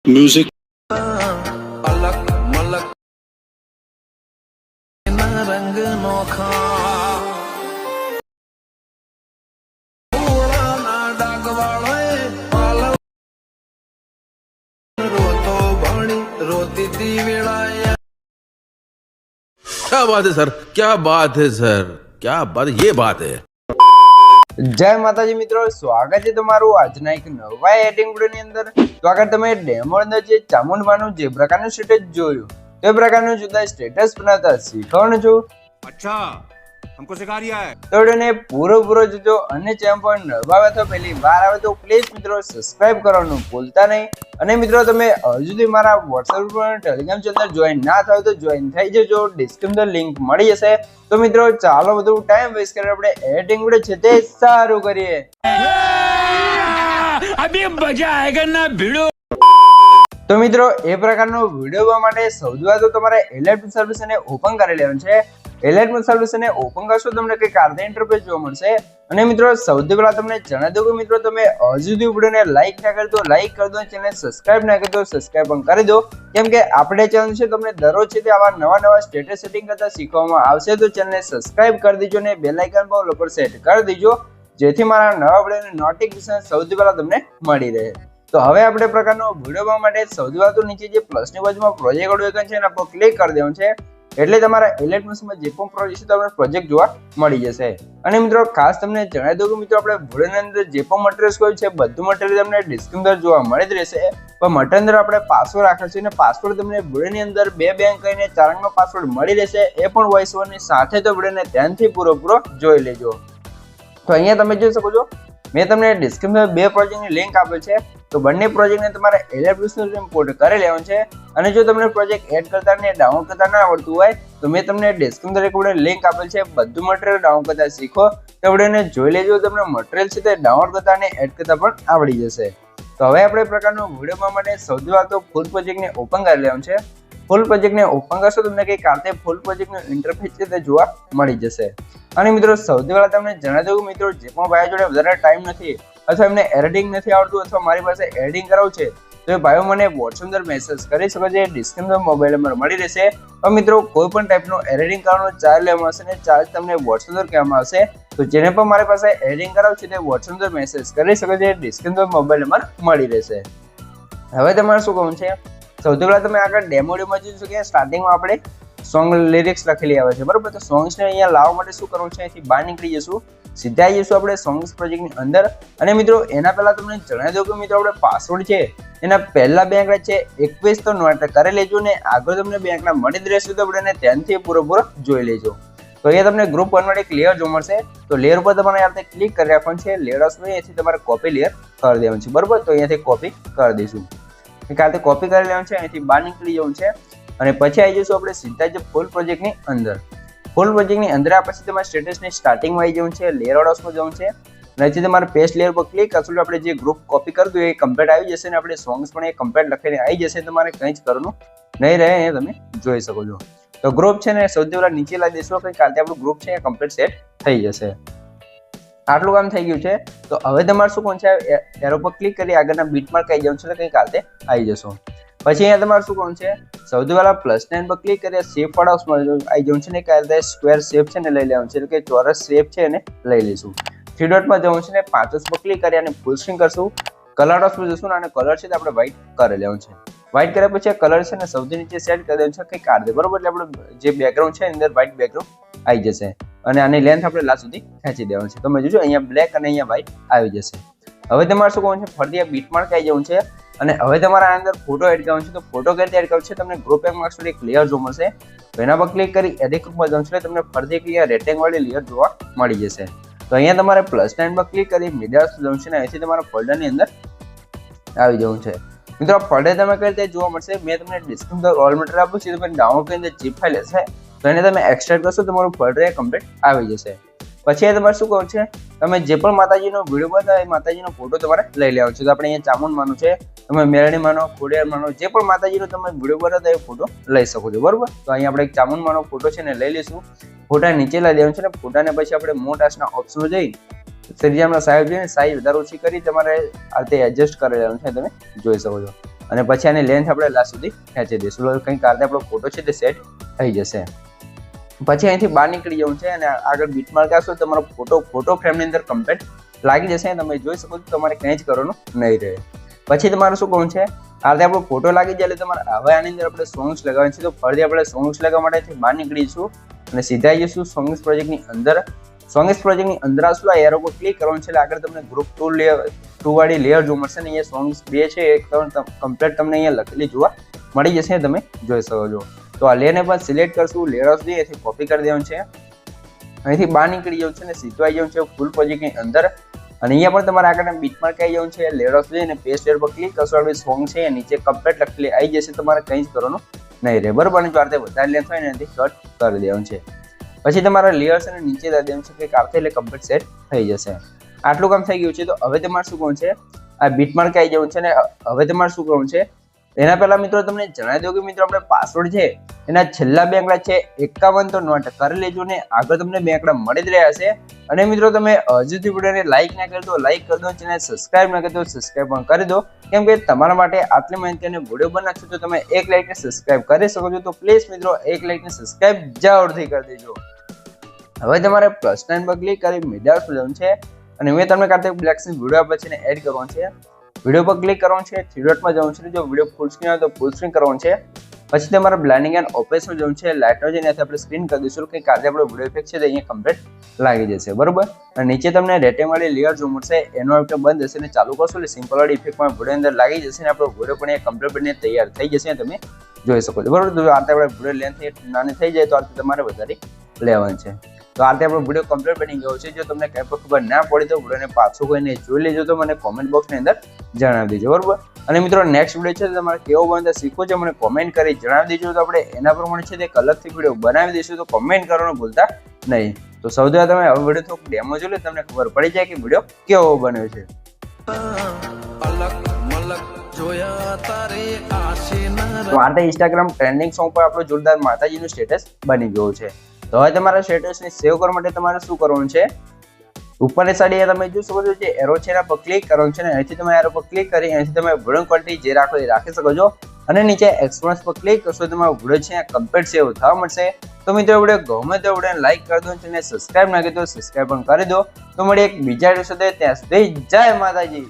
Music अलग मलक रंग नोखा ना डाग वाले पालव रोतो भणी रोती थी वेड़ाया। क्या बात है सर, क्या बात है सर, क्या बात, ये बात है। જય માતાજી મિત્રો, સ્વાગત છે તમારું આજના એક નવા એડિટિંગ વિડિયોની અંદર। તો આગળ તમે ડેમો અંદર જે ચામુંડવાનું જે પ્રકારનું સ્ટેટસ જોયું તે પ્રકારનું જુદા સ્ટેટસ બનાવતા શીખવાનું છું। अच्छा हमको सिखा रिया है। તો વિડિયોને પૂરો જોજો અને ચેનલ પર નવા આવે તો પહેલી વાર આવે તો પ્લીઝ મિત્રો સબસ્ક્રાઇબ કરવાનું ભૂલતા નહીં। અને મિત્રો તમે હજુ સુધી મારા WhatsApp પર ટેલિગ્રામ ચેનલ જોઈન ના થાવ તો જોઈન થઈ જજો, ડિસ્ક્રિપ્શન લિંક મળી જશે। તો મિત્રો ચાલો બધું ટાઈમ વેસ્ટ કરે આપણે એડિટિંગ વિડિયો છે તે સારું કરીએ। अभी मजा आएगा ना भिड़ो। તો મિત્રો એ પ્રકારનો વિડિયો જોવા માટે સૌથી પહેલા તો તમારે એલાઇટ સર્વિસને ઓપન કરી લેવાનું છે। એલાઇટ સર્વિસને ઓપન કરશો તમને કંઈક આ ઇન્ટરફેસ જોવા મળશે। અને મિત્રો સૌથી પહેલા તમને જણાવી દઉં કે મિત્રો તમે હજુ સુધી વિડિયોને લાઈક ના કરી તો લાઈક કરી દો, ચેનલ સબસ્ક્રાઇબ ના કરી તો સબસ્ક્રાઇબ પણ કરી દો, કેમ કે આપણે ચેનલ છે તમને દરરોજ છે તે આવા નવા સ્ટેટસ સેટિંગ કરતા શીખવામાં આવશે। તો ચેનલને સબસ્ક્રાઇબ કરી દેજો અને બેલ આઇકન પર ઓલ પર સેટ કરી દેજો, જેથી મારા નવા વિડિયોની નોટિફિકેશન સૌથી પહેલા તમને મળી રહે। તો હવે આપણે પ્રકારનો વિડિયો બનાવવા માટે સૌથી પહેલા તો નીચે જે પ્લસની બાજુમાં પ્રોજેક્ટ વાળું આઇકન છે એના પર ક્લિક કરી દેવાનું છે, એટલે તમારા એલાઇટ મશીનમાં જે પણ પ્રોજેક્ટ છે તમને પ્રોજેક્ટ જોવા મળી જશે। અને મિત્રો ખાસ તમને જણાવી દઉં કે મિત્રો આપણે વિડિયોની અંદર જે પણ મટીરીયલ્સ કોઈ છે બધું મટીરીયલ તમને ડિસ્ક્રિપ્શન અંદર જોવા મળી જ રહેશે। પણ મટીરીયલ અંદર આપણે પાસવર્ડ રાખ્યો છે અને પાસવર્ડ તમને વિડિયોની અંદર 2 બેંક કરીને 4 અંકનો પાસવર્ડ મળી રહેશે, એ પણ વોઇસ ઓવરની સાથે। તો વિડિયોને ધ્યાનથી પૂરો જોઈ લેજો। તો અહીંયા તમે જોઈ શકો છો મેં તમને ડિસ્ક્રિપ્શનમાં 2 પ્રોજેક્ટની લિંક આપેલ છે, તો બંને પ્રોજેક્ટને તમારે એલાઇટ ઇમ્પોર્ટ કરી લેવાનું છે। અને જો તમને પ્રોજેક્ટ એડ કરતા ને ડાઉનલોડ કરતા ના આવડતું હોય તો મેં તમને ડિસ્ક્રિપ્શનમાં એક વિડિયો લિંક આપેલ છે, બધું મટીરીયલ ડાઉનલોડ કરતા શીખો। તો વિડિયોને જોઈ લેજો, તમને મટીરીયલ છે તે ડાઉનલોડ કરતા અને એડ કરતા પણ આવડી જશે। તો હવે આપણે પ્રકારનો વિડિયો બનાવવા માટે સૌથી પહેલા તો ફૂલ પ્રોજેક્ટને ઓપન કરી લેવાનું છે। ફૂલ પ્રોજેક્ટને ઓપન કરશો તમને કંઈક આ રીતે ફૂલ પ્રોજેક્ટનું ઇન્ટરફેસ છે તે જોવા મળી જશે। અને મિત્રો સૌથી પહેલા તમને જણાવી દઉં મિત્રો જે પણ ભાઈઓ જોડે વધારે ટાઈમ નથી અથવા એમને એડિટિંગ નથી આવડતું અથવા મારી પાસે એડિટિંગ કરાવવું છે તો એ ભાઈઓ મને WhatsApp અંદર મેસેજ કરી શકો છો, ડિસ્ક્રિપ્શન મોબાઈલ નંબર મળી રહેશે। તો મિત્રો કોઈ પણ ટાઈપનો એડિટિંગ કરવાનો ચાર્જ લેવામાં આવશે ને ચાર્જ તમને WhatsApp અંદર કહેવામાં આવશે। તો જેને પણ મારી પાસે એડિટિંગ કરાવવું છે તે WhatsApp અંદર મેસેજ કરી શકો છો, ડિસ્ક્રિપ્શન મોબાઈલ નંબર મળી રહેશે। હવે તમારે શું કરવું છે, સૌથી પહેલા તમે આગળ ડેમોમાં જોઈ શકો સ્ટાર્ટિંગમાં આપણે સોંગ લિરિક્સ લખેલી આવે છે, બરોબર। તો સોંગ્સને અહીંયા લાવવા માટે શું કરવું છે, અહીંથી બહાર નીકળી જશું, સીધા આવી જશું આપણે સોંગ્સ પ્રોજેક્ટની અંદર। અને મિત્રો એના પહેલા તમને જણાવી દઉં કે મિત્રો આપણે પાસવર્ડ છે એના પહેલા 2 આંકડા છે 21 તો નોટ કરી લેજો ને આગળ તમને 2 આંકડા મળી જ રહેશે। તો આપણે ધ્યાનથી પૂરો જોઈ લેજો। તો અહીંયા તમને ગ્રુપ 1 માટે એક લેયર જોવા મળશે, તો લેયર ઉપર તમારે આ રીતે ક્લિક કરી રાખવાનું છે, લેયર આવશે અહીંયાથી તમારે કોપી લેયર કરી દેવાનું છે, બરોબર। તો અહીંયાથી કોપી કરી દઈશું, કાલે કોપી કરી લેવાનું છે, અહીંથી બહાર નીકળી જવું છે અને પછી આવી જઈશું આપણે સીધા જ ફૂલ પ્રોજેક્ટની અંદર। ફૂલ પ્રોજેક્ટની અંદર આ પછી તમારે સ્ટેટસની સ્ટાર્ટિંગમાં આવી જવું છે, લેયર ઓર્ડર્સમાં જવું છે અને અહીંથી તમારે પેસ્ટ લેયર પર ક્લિક કરશો આપણે જે ગ્રુપ કોપી કર્યું એ કમ્પ્લીટ આવી જશે અને આપણે સોંગ્સ પણ એ કમ્પ્લીટ લખીને આવી જશે, તમારે કંઈ જ કરવાનું નહીં રહે, એ તમે જોઈ શકો છો। તો ગ્રુપ છે ને સૌથી પહેલા નીચે લાવી દઈશું, કંઈ કાલે આપણું ગ્રુપ છે એ કમ્પ્લીટ સેટ થઈ જશે। આટલું કામ થઈ ગયું છે। તો હવે તમારે શું કોણ છે, એરો પર ક્લિક કરી આગળના બીટમાર્ક આવી જવાનું છે, એટલે કંઈ કાલે આવી જશો। પછી અહીંયા તમારે શું કરવાનું છે, સૌથી પહેલા +9 પર ક્લિક કરી શેપ વાળા આવી જવું છે ને કઈ રીતે સ્ક્વેર શેપ છે ને લઈ લેવાનું છે, એટલે કે ચોરસ શેપ છે એને લઈ લઈશું। 3 ડોટમાં જવું છે ને 5 પર ક્લિક કરી અને ફૂલ સ્ક્રીન કરશું, કલર ઓપ્શન જશું ને અને કલર છે તે આપણે વ્હાઈટ કરી લેવાનું છે। વ્હાઈટ કર્યા પછી કલર છે ને સૌથી નીચે સેટ કરી દેવાનું છે, કંઈ કાઢ દે, બરોબર। એટલે આપણે જે બેકગ્રાઉન્ડ છે અંદર વ્હાઈટ બેકગ્રાઉન્ડ આવી જશે અને આની લેન્થ આપણે લાસ્ટ સુધી ખેંચી દેવાનું છે। તમે જોજો અહીંયા બ્લેક અને અહીંયા વ્હાઈટ આવી જશે। હવે તમારે શું કરવાનું છે, ફરીથી આ બીટમાર્ક આવી જવું છે અને હવે તમારે આ અંદર ફોટો એડ કરવાનો છે। તો ફોટો કઈ રીતે એડ કરવાનો છે, તમને ગ્રુપ એક માર્ક્સ એક લેયર જોવા મળશે, તો એના પર ક્લિક કરી એડિટ ગ્રુપમાં જવાનું છે, તમને ફરીથી એક અહીંયા રેક્ટેંગલ વાળી લેયર જોવા મળી જશે। તો અહીંયા તમારે +9 પર ક્લિક કરી મીડિયા જવાનું છે ને અહીંથી તમારા ફોલ્ડરની અંદર આવી જવું છે। મિત્રો ફોલ્ડર તમે કઈ રીતે જોવા મળશે, મેં તમને ડિસ્ક્રિપ્શન ઓલ મટીરીયલ આપ્યું છે, તમે ડાઉનલોડ કરીને zip ફાઇલ હશે તો એને તમે એક્સટ્રેક્ટ કરશો તમારું ફોલ્ડર કમ્પ્લીટ આવી જશે। પછી તમારે શું કરવું છે, તમે જે પણ માતાજીનો વિડીયો બતાવે એ માતાજીનો ફોટો તમારે લઈ લેવાનો છે। તો આપણે અહીંયા ચામુંડ માનો છે, તમે મેરણી માનો, ખોડિયાર માનો, જે પણ માતાજીનો તમે વિડીયો બતાવે એ ફોટો લઈ શકો છો, બરોબર। તો અહીંયા આપણે એક ચામુંડ માનો ફોટો છે ને લઈ લઈશું, ફોટા નીચે લઈ દેવાનું છે ને ફોટાને પછી આપણે મોટાસના ઓપ્શનમાં જઈ સરિયામના સાઈઝ જોઈને સાઈઝ વધારે ઓછી કરી તમારે આ રીતે એડજસ્ટ કરી લેવાનું છે, તમે જોઈ શકો છો। અને પછી આની લેન્થ આપણે લાસ્ટ સુધી ખેંચી દઈશું એટલે કંઈક આ રીતે આપણો ફોટો છે તે સેટ થઈ જશે. પછી અહીંથી બહાર નીકળી જવું છે અને આગળ બીટમાર્ક આવશે તમારો ફોટો ફ્રેમની અંદર કમ્પ્લીટ લાગી જશે. તમે જોઈ શકો છો તમારે કંઈ જ કરવાનું નહીં રહે. પછી તમારે શું કરવું છે, આ રીતે આપણો ફોટો લાગી જાય એટલે તમારે હવે આની અંદર આપણે સોંગ્સ લગાવવાનું છે. તો ફરીથી આપણે સોંગ્સ લગાવવા માટે બહાર નીકળીશું અને સીધા જઈશું સોંગ્સ પ્રોજેક્ટની અંદર. સોંગ્સ પ્રોજેક્ટની અંદર આવશું, આ એરો પર ક્લિક કરવાનું છે એટલે આગળ તમને ગ્રુપ 2 વાળી લેયર જોવા મળશે ને અહીંયા સોંગ્સ 2 છે એ કમ્પ્લીટ તમને અહીંયા લખેલી જોવા મળી જશે, તમે જોઈ શકો છો. તો આ લેયરને પણ સિલેક્ટ કરશું, લેયર ઓફ દી એથી કોપી કરી દેવાનું છે, અહીંથી બહાર નીકળી જવું છે અને સીધું આવી જવું છે ફૂલ પ્રોજેક્ટની અંદર. અને અહીંયા પણ તમારે આગળ બીટમાર્ક આવી જવું છે, લેયર ઓફ દી અને પેસ્ટ લેયર પર ક્લિક કરશો એટલે સોંગ છે નીચે કમ્પ્લીટ લખેલી આવી જશે, તમારે કંઈ જ કરવાનું નહીં રહે, બરોબર. અને જો આ રીતે વધારે લેન્થ હોય ને એનાથી કટ કરી દેવાનું છે. પછી તમારા લેયર્સ અને નીચે દઈ દેવાનું છે કે કાપતે એટલે કમ્પ્લીટ સેટ થઈ જશે. આટલું કામ થઈ ગયું છે. તો હવે તમારે શું કરવું છે, આ બીટમાર્ક આવી જવું છે અને હવે તમારે શું કરવું છે, એના પહેલા મિત્રો તમને જણાવી દઉં કે મિત્રો આપણે પાસવર્ડ છે એના છેલ્લા 2 આંકડા છે 51 તો નોટ કરી લેજો ને આગળ તમને 2 આંકડા મળી જ રહ્યા છે. અને મિત્રો તમે હજુ સુધી વિડીયોને લાઈક ના કરી દો, લાઈક કરી દો, ચેનલ સબસ્ક્રાઇબ ના કરી દો, સબસ્ક્રાઇબ પણ કરી દો, કેમ કે તમારા માટે આટલી માહિતી અને વિડીયો બનાવશો તો તમે 1 લાઈક ને સબસ્ક્રાઇબ કરી શકો છો. તો પ્લીઝ મિત્રો 1 લાઈક ને સબસ્ક્રાઇબ જરૂરથી કરી દેજો. હવે તમારે પ્લસ સાઇન પર ક્લિક કરી મીડિયા જવાનું છે અને મેં તમને કાર્તિક બ્લેક્સની વિડીયો આપે છે ને એડ કરવાનું છે. વિડીયો પર ક્લિક કરવાનું છે, 3 ડોટમાં જવાનું છે, જો વિડીયો ફૂલ સ્ક્રીન હોય તો ફૂલ સ્ક્રીન કરવાનું છે. પછી તમારે બ્લાઇન્ડિંગ એન્ડ ઓપરેશન જવાનું છે, લાઇટનો જઈને આપણે સ્ક્રીન કરી દઈશું કે કાલે આપણો વિડીયો ઇફેક્ટ છે તો અહીંયા કમ્પ્લીટ લાગી જશે, બરોબર. અને નીચે તમને રેટિંગ વાળી લેયર જોવા મળશે, એનો આપણે બંધ હશે ને ચાલુ કરશો એટલે સિમ્પલ વાળી ઇફેક્ટમાં વિડીયો અંદર લાગી જશે ને આપણો વિડીયો પણ અહીંયા કમ્પ્લીટ બનીને તૈયાર થઈ જશે, તમે જોઈ શકો છો, બરોબર. તો આ આપણે વિડીયો લેન્થ નાની થઈ જાય તો આ તમારે વધારે લેવાનું છે. તો આ રીતે આપણો વિડીયો કમ્પ્લીટ બની ગયો છે. જો તમને કંઈ પણ ખબર ના પડી તો વિડીયોને પાછું કોઈને જોઈ લેજો, તો મને કોમેન્ટ બોક્સની અંદર જણાવી દેજો, બરોબર. અને મિત્રો નેક્સ્ટ વિડીયો છે તમારે કેવો બનતા શીખવું છે મને કોમેન્ટ કરી જણાવી દેજો, તો આપણે એના પ્રમાણે છે તે અલગથી વિડીયો બનાવી દઈશું, તો કોમેન્ટ કરવાનું ભૂલતા નહીં. તો સૌથી પહેલા તમે હવે વિડીયો થોડુંક ડેમો જોઈ લો, તમને ખબર પડી જાય કે વિડીયો કેવો બન્યો છે. અલગ મલક જોયા તારે આશીના તો આ રીતે ઇન્સ્ટાગ્રામ ટ્રેન્ડિંગ સોંગ પર આપણો જોરદાર માતાજીનું સ્ટેટસ બની ગયું છે. તો હવે તમારા સ્ટેટસને સેવ કરવા માટે તમારે શું કરવાનું છે, ઉપરની સાઈડ તમે જોઈ શકો છો જે એરો છે એના પર ક્લિક કરવાનું છે ને અહીંથી તમે એરો પર ક્લિક કરી અહીંથી તમે વિડીયો ક્વોલિટી જે રાખો એ રાખી શકો છો અને નીચે એક્સપોર્ટ પર ક્લિક કરશો તમારો વિડીયો છે કમ્પ્લીટ સેવ થવા મળશે. તો મિત્રો વિડીયો ગમે તો વિડીયોને લાઈક કરી દો અને સબસ્ક્રાઇબ ના કરી દો સબસ્ક્રાઇબ પણ કરી દો. તો મળીએ એક બીજા વિડીયો સાથે, ત્યાં સુધી જય માતાજી.